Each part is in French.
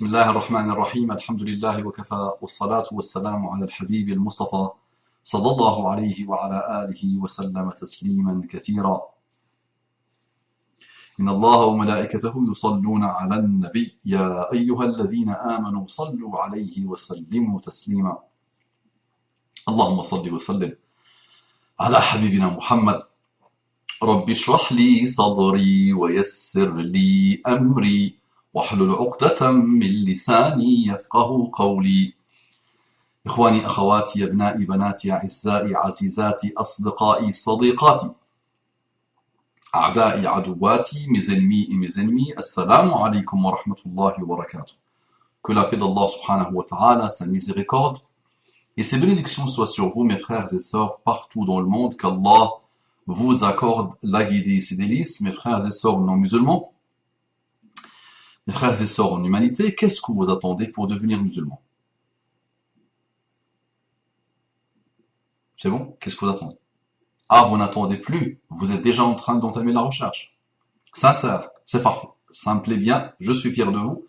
بسم الله الرحمن الرحيم الحمد لله وكفى والصلاة والسلام على الحبيب المصطفى صلى الله عليه وعلى آله وسلم تسليما كثيرا إن الله وملائكته يصلون على النبي يا أيها الذين آمنوا صلوا عليه وسلموا تسليما اللهم صل وسلم على حبيبنا محمد رب اشرح لي صدري ويسر لي أمري واحلل عقدة من لساني يفقه قولي إخواني أخواتي أبنائي بناتي أعزائي عزيزاتي أصدقائي صديقاتي أعدائي عدواتي mes ennemis et mes ennemis Assalamu alaikum wa rahmatullahi wa barakatuh. Que la paix d'Allah subhanahu wa ta'ala, sa miséricorde et ses bénédictions soient sur vous mes frères et sœurs partout dans le monde, qu'Allah vous accorde la guidée et ses délices, mes frères et sœurs non musulmans. Mes frères et sœurs en humanité, qu'est-ce que vous attendez pour devenir musulman? C'est bon? Qu'est-ce que vous attendez? Ah, vous n'attendez plus, vous êtes déjà en train d'entamer la recherche. Sincère, c'est parfait. Ça me plaît bien, je suis fier de vous,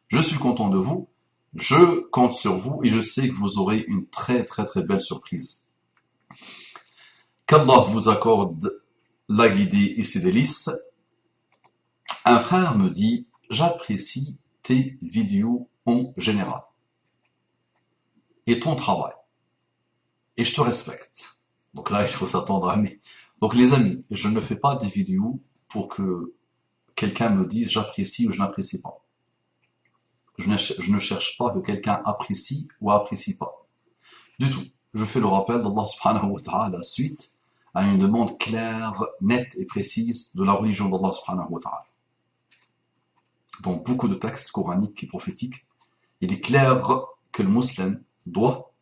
je suis content de vous, je compte sur vous et je sais que vous aurez une très belle surprise. Qu'Allah vous accorde la guidée et ses délices. Un frère me dit: j'apprécie tes vidéos en général et ton travail et je te respecte. Donc là il faut s'attendre à mais. Donc les amis, je ne fais pas des vidéos pour que quelqu'un me dise j'apprécie ou je n'apprécie pas. Je ne cherche pas que quelqu'un apprécie ou apprécie pas. Du tout. Je fais le rappel d'Allah subhanahu wa ta'ala suite à une demande claire, nette et précise de la religion d'Allah subhanahu wa ta'ala. Dans beaucoup de textes coraniques et prophétiques, il est clair que le musulman doit,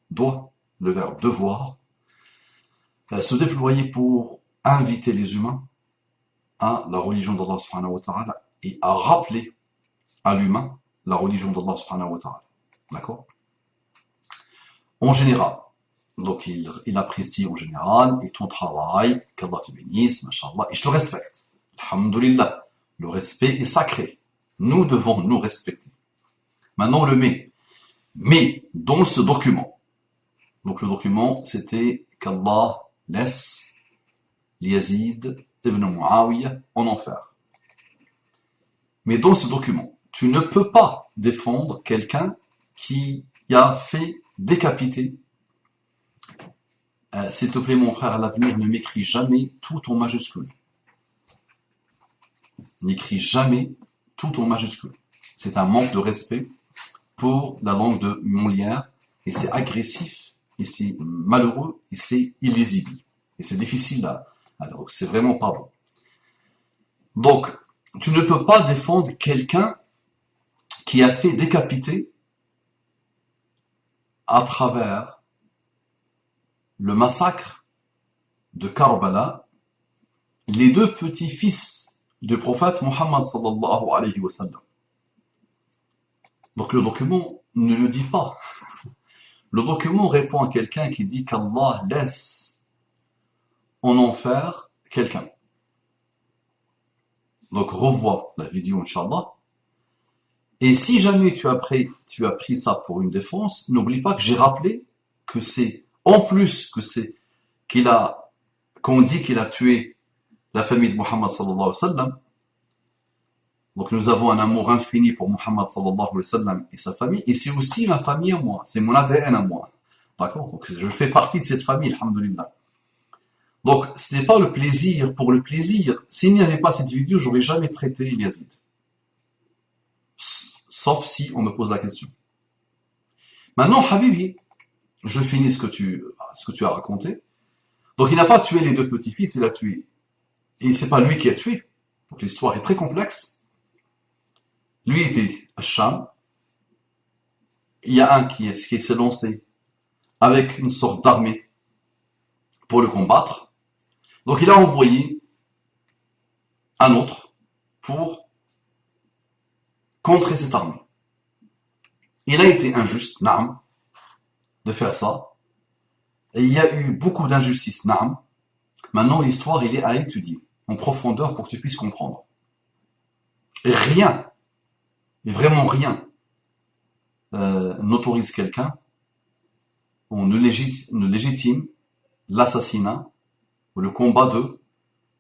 le verbe devoir, se déployer pour inviter les humains à la religion d'Allah subhanahu wa ta'ala et à rappeler à l'humain la religion d'Allah subhanahu wa ta'ala. D'accord? En général, donc il apprécie en général et ton travail, qu'Allah te bénisse, mashallah, et je te respecte. Alhamdulillah, le respect est sacré. Nous devons nous respecter. Maintenant le mais. Mais dans ce document, donc le document c'était qu'Allah laisse Yazid ibn Muawiyah en enfer. Mais dans ce document, tu ne peux pas défendre quelqu'un qui a fait décapiter. S'il te plaît mon frère, à l'avenir ne m'écris jamais tout en majuscule. N'écris jamais tout en majuscule. C'est un manque de respect pour la langue de Molière et c'est agressif et c'est malheureux et c'est illisible et c'est difficile à... Alors c'est vraiment pas bon. Donc tu ne peux pas défendre quelqu'un qui a fait décapiter à travers le massacre de Karbala les deux petits-fils du prophète Muhammad sallallahu alayhi wa sallam. Donc le document ne le dit pas. Le document répond à quelqu'un qui dit qu'Allah laisse en enfer quelqu'un. Donc revois la vidéo Inch'Allah. Et si jamais tu as pris ça pour une défense, n'oublie pas que j'ai rappelé que c'est, en plus que c'est qu'on dit qu'il a tué la famille de Muhammad sallallahu alayhi wa sallam. Donc nous avons un amour infini pour Muhammad sallallahu alayhi wa sallam et sa famille, et c'est aussi ma famille à moi, c'est mon ADN à moi. D'accord? Donc je fais partie de cette famille, alhamdulillah. Donc ce n'est pas le plaisir pour le plaisir. S'il n'y avait pas cette vidéo, j'aurais jamais traité Yazid. Sauf si on me pose la question. Maintenant, Habibi, je finis ce que tu as raconté. Donc il n'a pas tué les deux petits-fils, il a tué. Et c'est pas lui qui a tué. Donc l'histoire est très complexe. Lui était à Sham. Il y a un qui s'est lancé avec une sorte d'armée pour le combattre. Donc il a envoyé un autre pour contrer cette armée. Il a été injuste, naam, de faire ça. Et il y a eu beaucoup d'injustice, naam. Maintenant l'histoire il est à étudier en profondeur pour que tu puisses comprendre. Et rien, et vraiment rien, n'autorise quelqu'un, on ne légitime l'assassinat ou le combat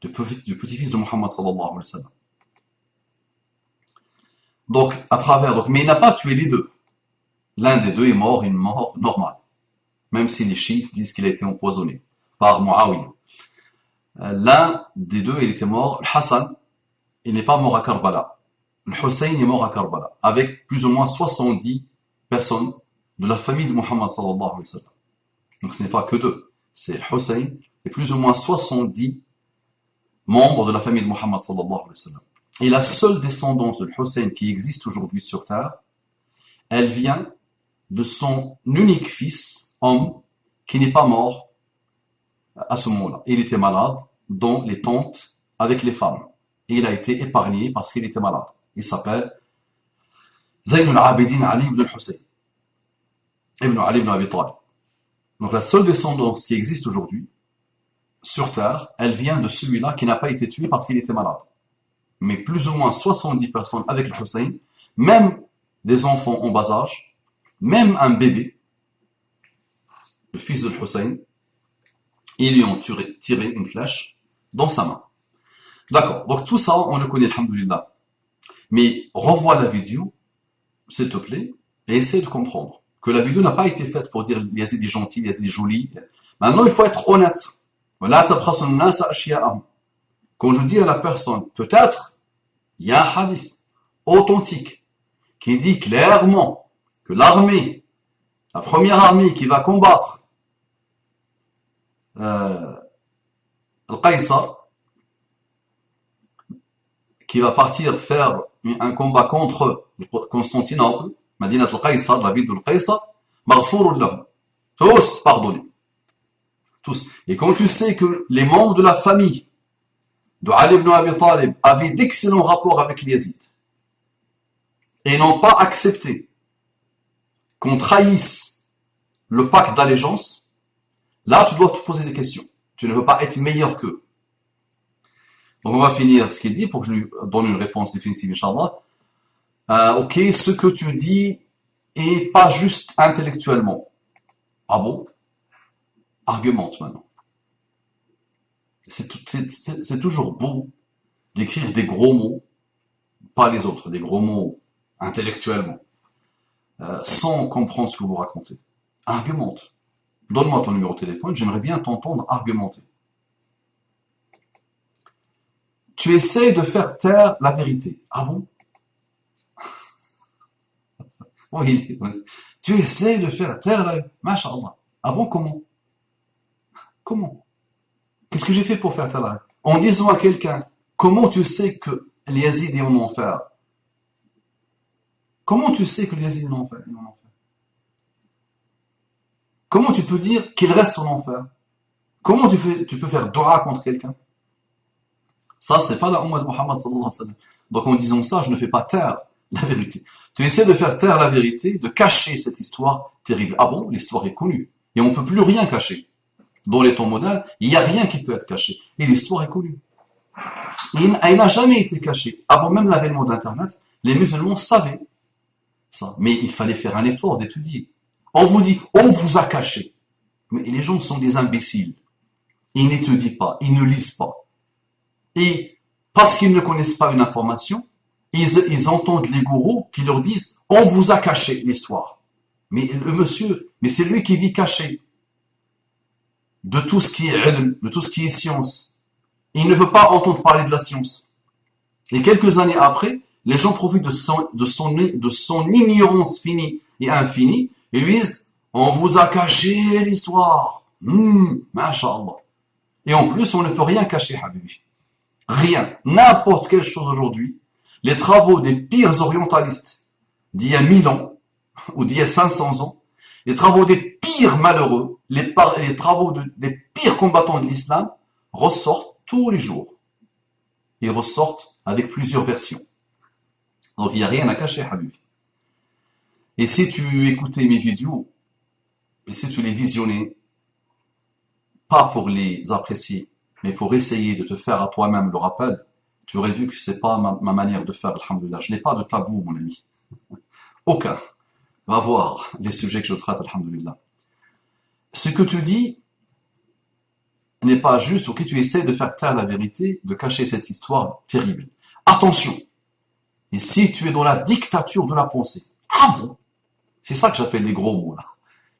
du petit-fils de Muhammad sallallahu alayhi wa sallam. Donc, mais il n'a pas tué les deux. L'un des deux est mort une mort normale. Même si les chiites disent qu'il a été empoisonné par Muawiyah. L'un des deux, il était mort. Le Hassan, il n'est pas mort à Karbala. Le Hussein est mort à Karbala. Avec plus ou moins 70 personnes de la famille de Muhammad sallallahu alayhi wa sallam. Donc ce n'est pas que deux. C'est le Hussein et plus ou moins 70 membres de la famille de Muhammad sallallahu alayhi wa sallam. Et la seule descendance de Hussein qui existe aujourd'hui sur terre, elle vient de son unique fils, homme, qui n'est pas mort à ce moment-là. Il était malade dans les tentes avec les femmes. Et il a été épargné parce qu'il était malade. Il s'appelle Zayn al-Abidin Ali ibn al-Hussein. Ibn Ali ibn Abi Talib. Donc la seule descendance qui existe aujourd'hui sur terre, elle vient de celui-là qui n'a pas été tué parce qu'il était malade. Mais plus ou moins 70 personnes avec le Hussein, même des enfants en bas âge, même un bébé, le fils de Hussein, ils lui ont tiré une flèche dans sa main. D'accord, donc tout ça, on le connaît, alhamdoulilah. Mais revois la vidéo, s'il te plaît, et essaie de comprendre que la vidéo n'a pas été faite pour dire Yazid est gentil, Yazid est joli. Maintenant, il faut être honnête. Quand je dis à la personne, peut-être, il y a un hadith authentique qui dit clairement que l'armée, la première armée qui va combattre Al-Qaïsa, qui va partir faire un combat contre Constantinople, Madinat al-Qaïsa, la ville de Al-Qaïsa, maghfourun lahum. Tous pardonnés. Tous. Et quand tu sais que les membres de la famille de Ali ibn Abi Talib avaient d'excellents rapports avec les Yazid et n'ont pas accepté qu'on trahisse le pacte d'allégeance, là tu dois te poser des questions. Tu ne veux pas être meilleur qu'eux. Donc on va finir ce qu'il dit pour que je lui donne une réponse définitive, Inch'Allah. Ok, ce que tu dis est pas juste intellectuellement. Ah bon? Argumente maintenant. C'est toujours beau d'écrire des gros mots, pas les autres, des gros mots intellectuellement, sans comprendre ce que vous racontez. Argumente. Donne-moi ton numéro de téléphone, j'aimerais bien t'entendre argumenter. Tu essaies de faire taire la vérité. Ah bon? Oui. Tu essaies de faire taire la vérité. Masha'Allah. Ah bon, comment? Comment? Qu'est-ce que j'ai fait pour faire taire la vérité? En disant à quelqu'un, comment tu sais que les Yazidis en enfer? Comment tu sais que les Yazidis en enfer? Comment tu peux dire qu'il reste en enfer? Comment tu peux faire dua contre quelqu'un? Ça, c'est pas la Ummah de Muhammad sallallahu alayhi wa sallam. Donc en disant ça, je ne fais pas taire la vérité. Tu essaies de faire taire la vérité, de cacher cette histoire terrible. Ah bon, l'histoire est connue. Et on ne peut plus rien cacher. Dans les temps modernes, il n'y a rien qui peut être caché. Et l'histoire est connue. Elle n'a jamais été cachée. Avant même l'avènement d'Internet, les musulmans savaient ça. Mais il fallait faire un effort d'étudier. On vous dit, on vous a caché. Mais les gens sont des imbéciles. Ils n'étudient pas, ils ne lisent pas. Et parce qu'ils ne connaissent pas une information, ils entendent les gourous qui leur disent « On vous a caché l'histoire ». Mais le monsieur, mais c'est lui qui vit caché de tout ce qui est ilm, de tout ce qui est science. Il ne veut pas entendre parler de la science. Et quelques années après, les gens profitent de son ignorance finie et infinie et lui disent « On vous a caché l'histoire ». Masha'Allah. Et en plus, on ne peut rien cacher, Habibi. Rien. N'importe quelle chose aujourd'hui. Les travaux des pires orientalistes d'il y a 1000 ans, ou d'il y a 500 ans, les travaux des pires malheureux, les travaux des pires combattants de l'islam, ressortent tous les jours. Ils ressortent avec plusieurs versions. Donc il n'y a rien à cacher, Habibi. Et si tu écoutais mes vidéos, et si tu les visionnais, pas pour les apprécier, mais pour essayer de te faire à toi-même le rappel, tu aurais vu que ce n'est pas ma manière de faire, alhamdoulilah. Je n'ai pas de tabou, mon ami. Aucun. Va voir les sujets que je traite, alhamdoulilah. Ce que tu dis n'est pas juste, ok, tu essaies de faire taire la vérité, de cacher cette histoire terrible. Attention, et si tu es dans la dictature de la pensée, ah bon, c'est ça que j'appelle les gros mots là.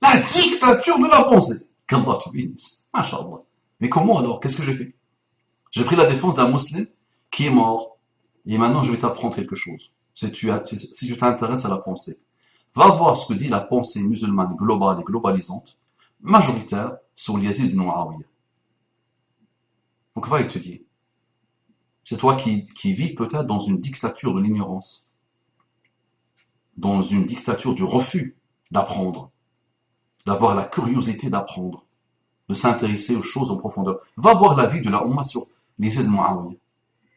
La dictature de la pensée. Qu'Allah te bénisse. Masha'Allah. Mais comment alors? Qu'est-ce que j'ai fait? J'ai pris la défense d'un musulman qui est mort. Et maintenant, je vais t'apprendre quelque chose. Si tu t'intéresses à la pensée, va voir ce que dit la pensée musulmane globale et globalisante, majoritaire, sur Yazid ibn Muawiyah. Donc va étudier. C'est toi qui vis peut-être dans une dictature de l'ignorance, dans une dictature du refus d'apprendre, d'avoir la curiosité d'apprendre, de s'intéresser aux choses en profondeur. Va voir la vie de la Ummah sur Yazid ibn Muawiyah.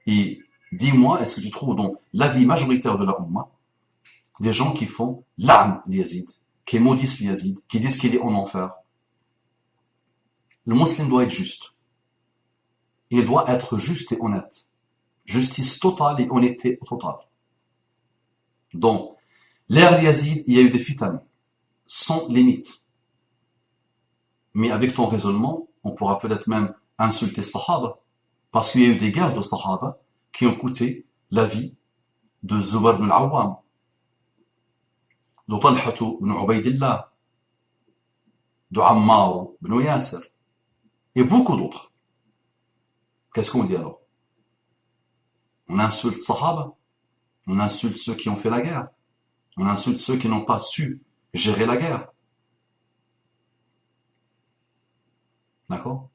Et dis-moi, est-ce que tu trouves dans l'avis majoritaire de la Ummah des gens qui font l'âme Yazid, qui maudissent Yazid, qui disent qu'il est en enfer? Le musulman doit être juste. Il doit être juste et honnête. Justice totale et honnêteté totale. Dans l'ère Yazid, il y a eu des fitans, sans limite. Mais avec ton raisonnement, on pourra peut-être même insulter Sahaba, parce qu'il y a eu des guerres de Sahaba qui ont coûté la vie de Zubair ibn al-Awwam, de Talha ibn Ubaydillah, de Ammar ibn Yasser, et beaucoup d'autres. Qu'est-ce qu'on dit alors? On insulte Sahaba, on insulte ceux qui ont fait la guerre, on insulte ceux qui n'ont pas su gérer la guerre. D'accord?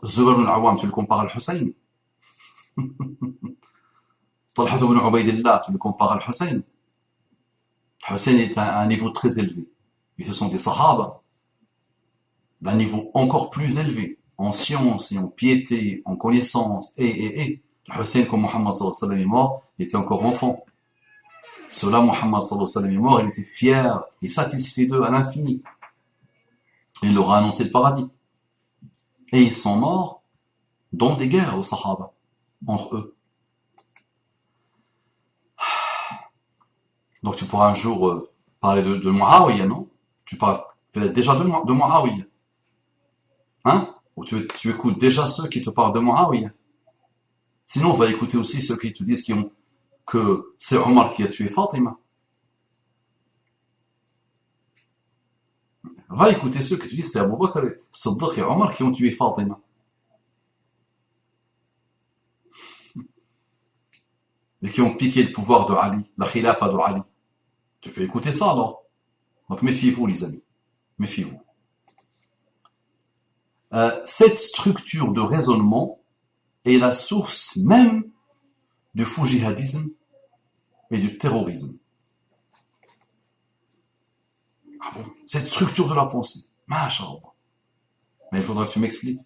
Zubair ibn al-Awwam, tu le compares à Al-Hussein. Talha ibn Ubaydillah, tu le compares à Al-Hussein. Al-Hussein est à un niveau très élevé. Mais ce sont des Sahaba d'un niveau encore plus élevé, en science et en piété, en connaissance, et. Al-Hussein, quand Muhammad sallallahu alayhi wa sallam est mort, il était encore enfant. Cela, Muhammad sallallahu alayhi wa sallam est mort, il était fier et satisfait d'eux à l'infini. Il leur a annoncé le paradis. Et ils sont morts dans des guerres aux Sahaba, entre eux. Donc tu pourras un jour parler de Muawiyah, non? Tu parles peut-être déjà de Muawiyah. Hein? Ou tu écoutes déjà ceux qui te parlent de Muawiyah. Sinon, on va écouter aussi ceux qui te disent que c'est Omar qui a tué Fatima. Va écouter ceux qui te disent que c'est Abu Bakr, Siddiq et Omar qui ont tué Fatima. Et qui ont piqué le pouvoir de Ali, la khilafa de Ali. Tu peux écouter ça alors. Donc méfiez-vous les amis. Méfiez-vous. Cette structure de raisonnement est la source même du faux djihadisme et du terrorisme. Ah bon? Cette structure de la pensée. Masha'Allah. Mais il faudra que tu m'expliques.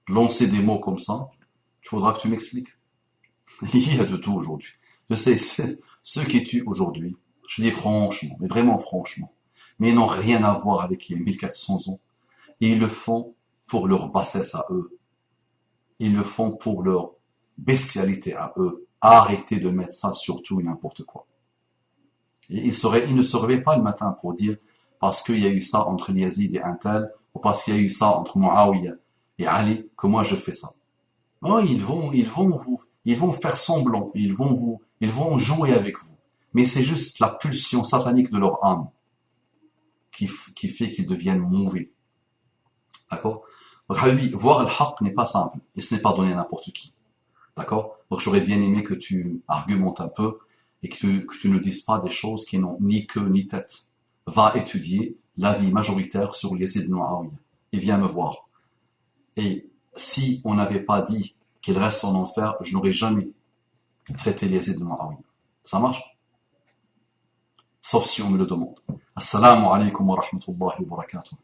Lancer des mots comme ça, il faudra que tu m'expliques. Il y a de tout aujourd'hui. Je sais, ceux qui tuent aujourd'hui, je dis franchement, mais vraiment franchement, mais ils n'ont rien à voir avec il y a 1400 ans. Et ils le font pour leur bassesse à eux. Ils le font pour leur bestialité à eux. Arrêtez de mettre ça sur tout et n'importe quoi. Et ils ne se réveillent pas le matin pour dire parce qu'il y a eu ça entre Yazid et un tel, ou parce qu'il y a eu ça entre Muawiyah et Ali, que moi je fais ça. Non, ils vont faire semblant, ils vont jouer avec vous. Mais c'est juste la pulsion satanique de leur âme qui fait qu'ils deviennent mauvais. D'accord? Donc, Habibi, voir le haqq n'est pas simple, et ce n'est pas donné à n'importe qui. D'accord? Donc, j'aurais bien aimé que tu argumentes un peu, et que tu ne dises pas des choses qui n'ont ni queue ni tête. Va étudier l'avis majoritaire sur Yazid ibn Muawiyah, et viens me voir. Et si on n'avait pas dit qu'il reste en enfer, je n'aurais jamais traité Yazid ibn Muawiyah. Ça marche? Sauf si on me le demande. Assalamu alaikum wa rahmatullahi wa barakatuh.